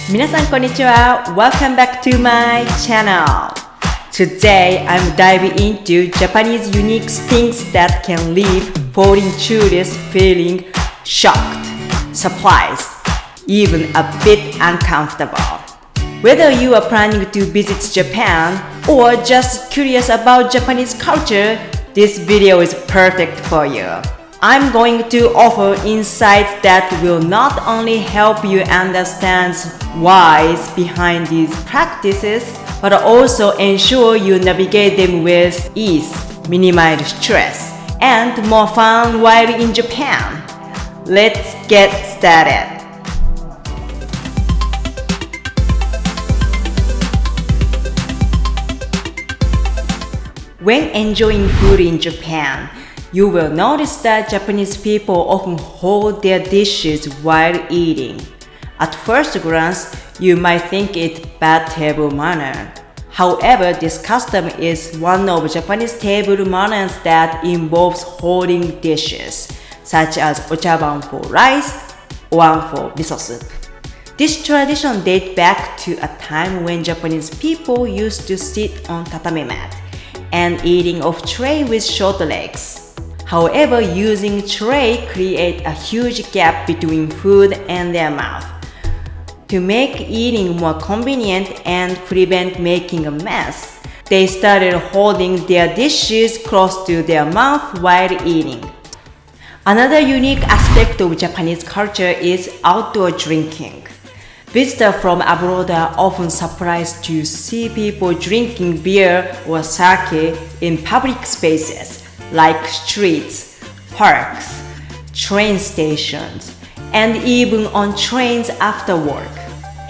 皆さんこんにちは。Welcome back to my channel. Today I'm diving into Japanese unique things that can leave foreign tourists feeling shocked, surprised, even a bit uncomfortable. Whether you are planning to visit Japan or just curious about Japanese culture, this video is perfect for you. I'm going to offer insights that will not only help you understand why behind these practices, but also ensure you navigate them with ease, minimize stress, and more fun while in Japan. Let's get started. When enjoying food in Japan, you will notice that Japanese people often hold their dishes while eating. At first glance, you might think it's bad table manner. However, this custom is one of Japanese table manners that involves holding dishes, such as ochaban for rice, owan for miso soup. This tradition dates back to a time when Japanese people used to sit on tatami mat and eating off tray with short legs. However, using tray creates a huge gap between food and their mouth. To make eating more convenient and prevent making a mess, they started holding their dishes close to their mouth while eating. Another unique aspect of Japanese culture is outdoor drinking. Visitors from abroad are often surprised to see people drinking beer or sake in public spaces like streets, parks, train stations, and even on trains after work.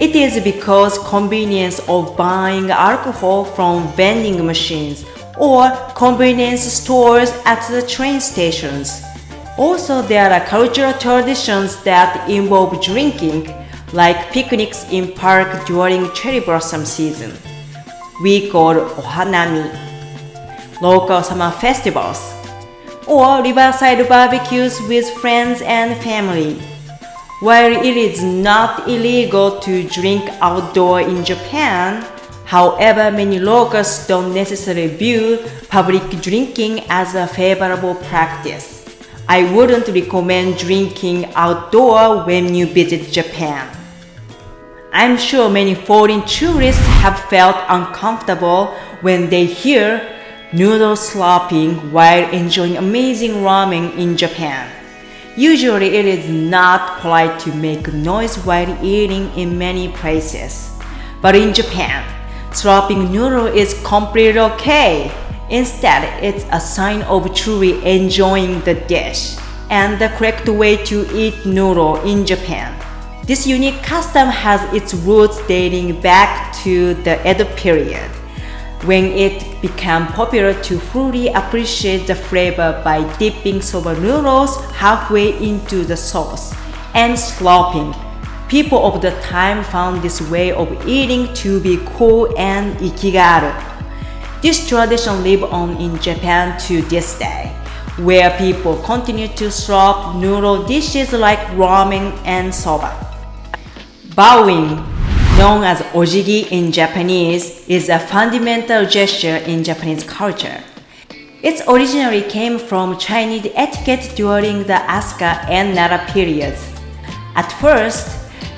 It is because convenience of buying alcohol from vending machines or convenience stores at the train stations. Also, there are cultural traditions that involve drinking, like picnics in park during cherry blossom season. We call ohanami, local summer festivals, or riverside barbecues with friends and family. While it is not illegal to drink outdoor in Japan, however, many locals don't necessarily view public drinking as a favorable practice. I wouldn't recommend drinking outdoor when you visit Japan. I'm sure many foreign tourists have felt uncomfortable when they hear noodle slurping while enjoying amazing ramen in Japan. Usually it is not polite to make noise while eating in many places. But in Japan, slurping noodle is completely okay. Instead, it's a sign of truly enjoying the dish and the correct way to eat noodle in Japan. This unique custom has its roots dating back to the Edo period, when it became popular to fully appreciate the flavor by dipping soba noodles halfway into the sauce and slurping. People of the time found this way of eating to be cool and ikigaru. This tradition lives on in Japan to this day, where people continue to slurp noodle dishes like ramen and soba. Bowing, known as Ojigi in Japanese, is a fundamental gesture in Japanese culture. It originally came from Chinese etiquette during the Asuka and Nara periods. At first,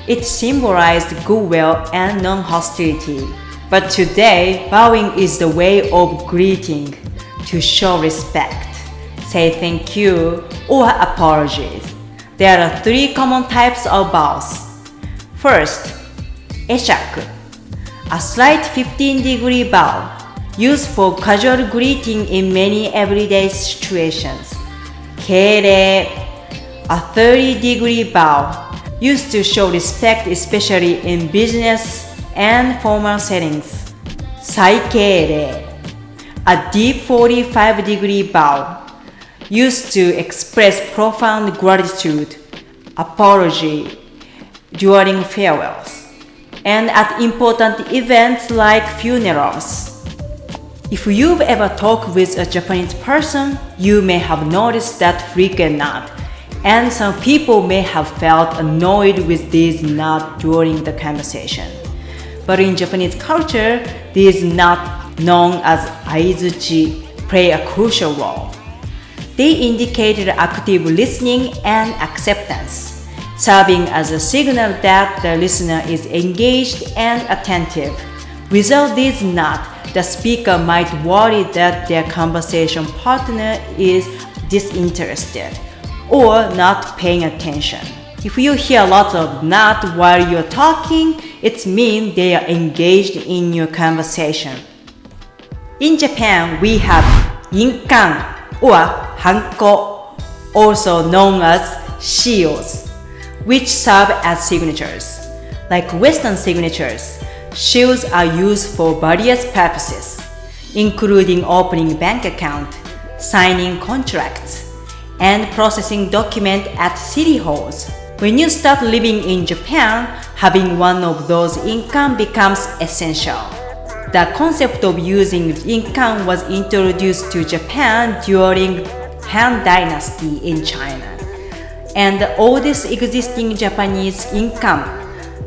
it symbolized goodwill and non-hostility. But today, bowing is the way of greeting, to show respect, say thank you, or apologize. There are three common types of bows. First, eshaku, a slight 15-degree bow, used for casual greeting in many everyday situations. Keirei, a 30-degree bow, used to show respect especially in business and formal settings. Saikeirei, a deep 45-degree bow, used to express profound gratitude, apology, during farewells, and at important events like funerals. If you've ever talked with a Japanese person, you may have noticed that frequent enough, and some people may have felt annoyed with these nods during the conversation. But in Japanese culture, these nods, known as aizuchi, play a crucial role. They indicate active listening and acceptance, serving as a signal that the listener is engaged and attentive. Without these nods, the speaker might worry that their conversation partner is disinterested or not paying attention. If you hear a lot of nods while you're talking, it means they are engaged in your conversation. In Japan, we have Inkan or hanko, also known as shields, which serve as signatures. Like Western signatures, shields are used for various purposes, including opening bank account, signing contracts, and processing documents at city halls. When you start living in Japan, having one of those Inkan becomes essential. The concept of using Inkan was introduced to Japan during Han Dynasty in China. And the oldest existing Japanese Inkan,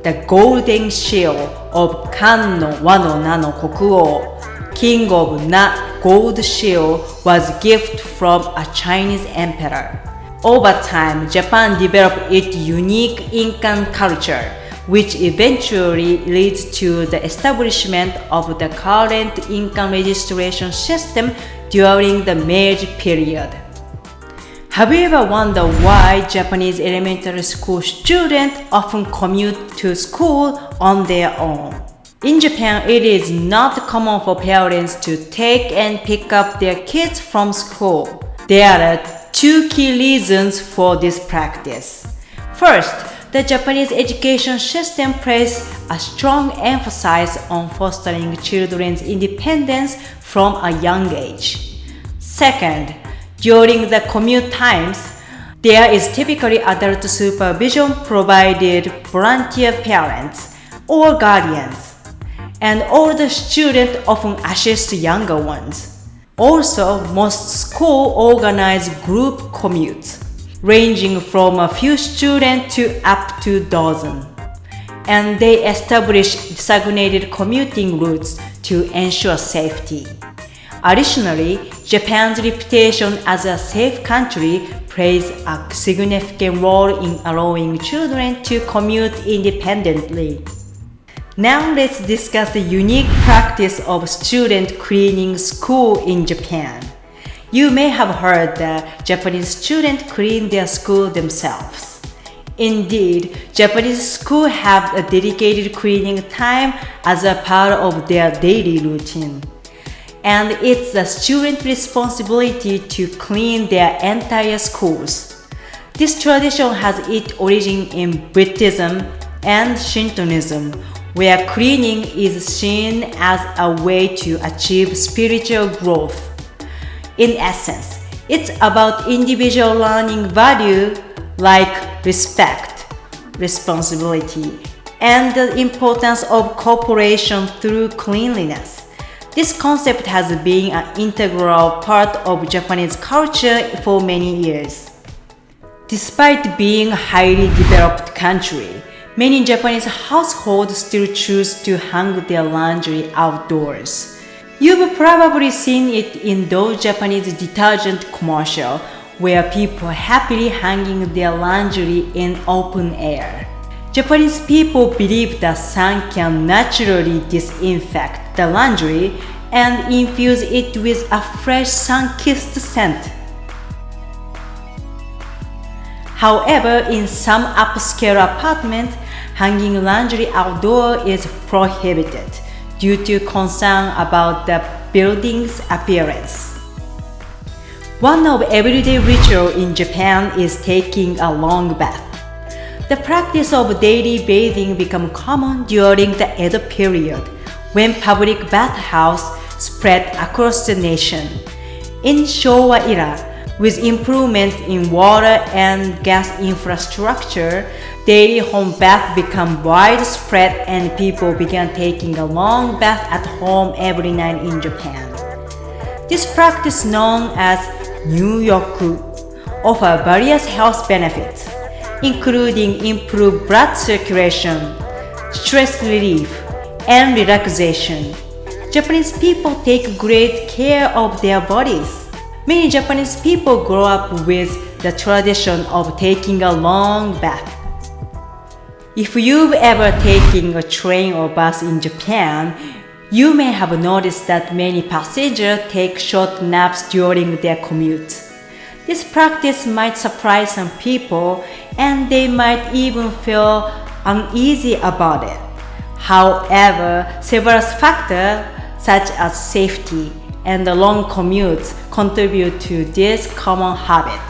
the golden shield of Kan no Wano Nano Kokuo, king of Na Gold Shield, was a gift from a Chinese emperor. Over time, Japan developed its unique Inkan culture, which eventually leads to the establishment of the current Inkan registration system during the Meiji period. Have you ever wondered why Japanese elementary school students often commute to school on their own? In Japan, it is not common for parents to take and pick up their kids from school. There are two key reasons for this practice. First, the Japanese education system places a strong emphasis on fostering children's independence from a young age. Second, during the commute times, there is typically adult supervision provided volunteer parents or guardians, and older students often assist younger ones. Also, most schools organize group commutes, ranging from a few students to up to a dozen, and they establish designated commuting routes to ensure safety. Additionally, Japan's reputation as a safe country plays a significant role in allowing children to commute independently. Now let's discuss the unique practice of student cleaning school in Japan. You may have heard that Japanese students clean their school themselves. Indeed, Japanese schools have a dedicated cleaning time as a part of their daily routine. And it's the student's responsibility to clean their entire schools. This tradition has its origin in Buddhism and Shintoism, where cleaning is seen as a way to achieve spiritual growth. In essence, it's about individual learning value like respect, responsibility, and the importance of cooperation through cleanliness. This concept has been an integral part of Japanese culture for many years. Despite being a highly developed country, many Japanese households still choose to hang their laundry outdoors. You've probably seen it in those Japanese detergent commercials where people are happily hanging their laundry in open air. Japanese people believe the sun can naturally disinfect the laundry and infuse it with a fresh sun-kissed scent. However, in some upscale apartments, hanging laundry outdoors is prohibited due to concern about the building's appearance. One of everyday rituals in Japan is taking a long bath. The practice of daily bathing became common during the Edo period, when public bathhouses spread across the nation. In Showa era, with improvements in water and gas infrastructure, daily home baths became widespread and people began taking a long bath at home every night in Japan. This practice, known as Nyuyoku, offer various health benefits, including improved blood circulation, stress relief, and relaxation. Japanese people take great care of their bodies. Many Japanese people grow up with the tradition of taking a long bath. If you've ever taken a train or bus in Japan, you may have noticed that many passengers take short naps during their commute. This practice might surprise some people, and they might even feel uneasy about it. However, several factors such as safety and the long commutes contribute to this common habit.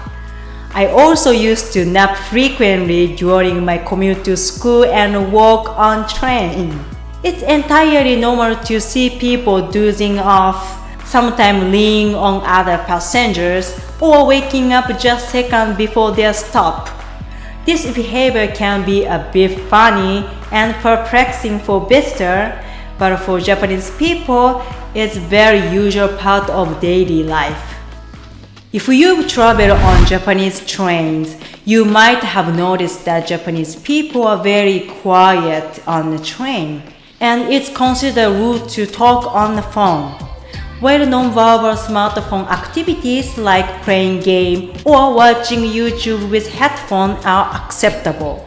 I also used to nap frequently during my commute to school and work on train. It's entirely normal to see people dozing off, sometimes leaning on other passengers, or waking up just seconds before their stop. This behavior can be a bit funny and perplexing for visitors, but for Japanese people, it's a very usual part of daily life. If you've traveled on Japanese trains, you might have noticed that Japanese people are very quiet on the train, and it's considered rude to talk on the phone. While non-verbal smartphone activities like playing games or watching YouTube with headphones are acceptable,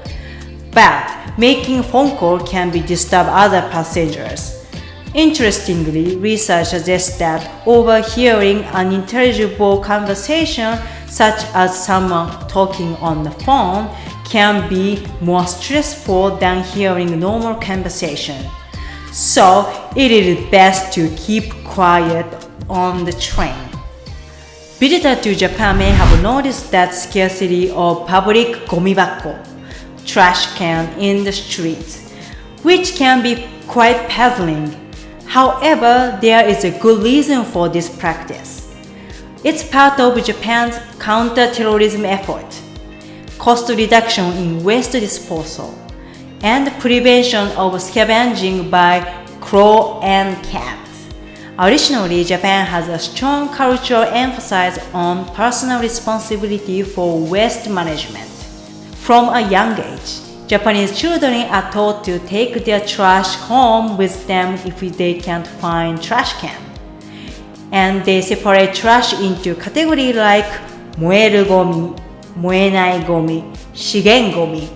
but making a phone call can be disturb other passengers. Interestingly, research suggests that overhearing unintelligible conversation, such as someone talking on the phone, can be more stressful than hearing normal conversation. So, it is best to keep quiet on the train. Visitors to Japan may have noticed that scarcity of public gomibako, trash can in the streets, which can be quite puzzling. However, there is a good reason for this practice. It's part of Japan's counter-terrorism effort, cost reduction in waste disposal, and prevention of scavenging by crows and cats. Additionally, Japan has a strong cultural emphasis on personal responsibility for waste management. From a young age, Japanese children are taught to take their trash home with them if they can't find trash can. And they separate trash into categories like 燃えるゴミ、燃えないゴミ、資源ゴミ.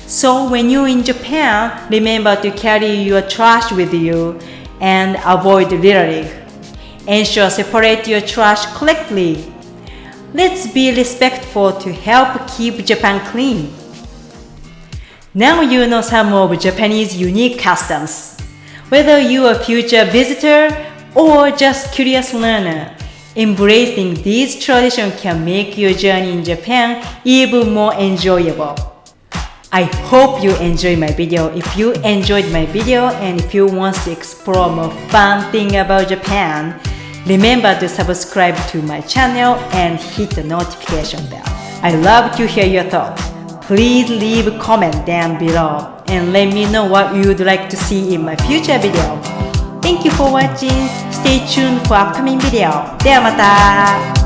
So when you're in Japan, remember to carry your trash with you and avoid littering. Ensure separate your trash correctly. Let's be respectful to help keep Japan clean. Now you know some of Japanese unique customs. Whether you're a future visitor or just curious learner, embracing these traditions can make your journey in Japan even more enjoyable. I hope you enjoyed my video. If you enjoyed my video and if you want to explore more fun things about Japan, remember to subscribe to my channel and hit the notification bell. I love to hear your thoughts. Please leave a comment down below and let me know what you would like to see in my future video. Thank you for watching. Stay tuned for upcoming video. ではまた。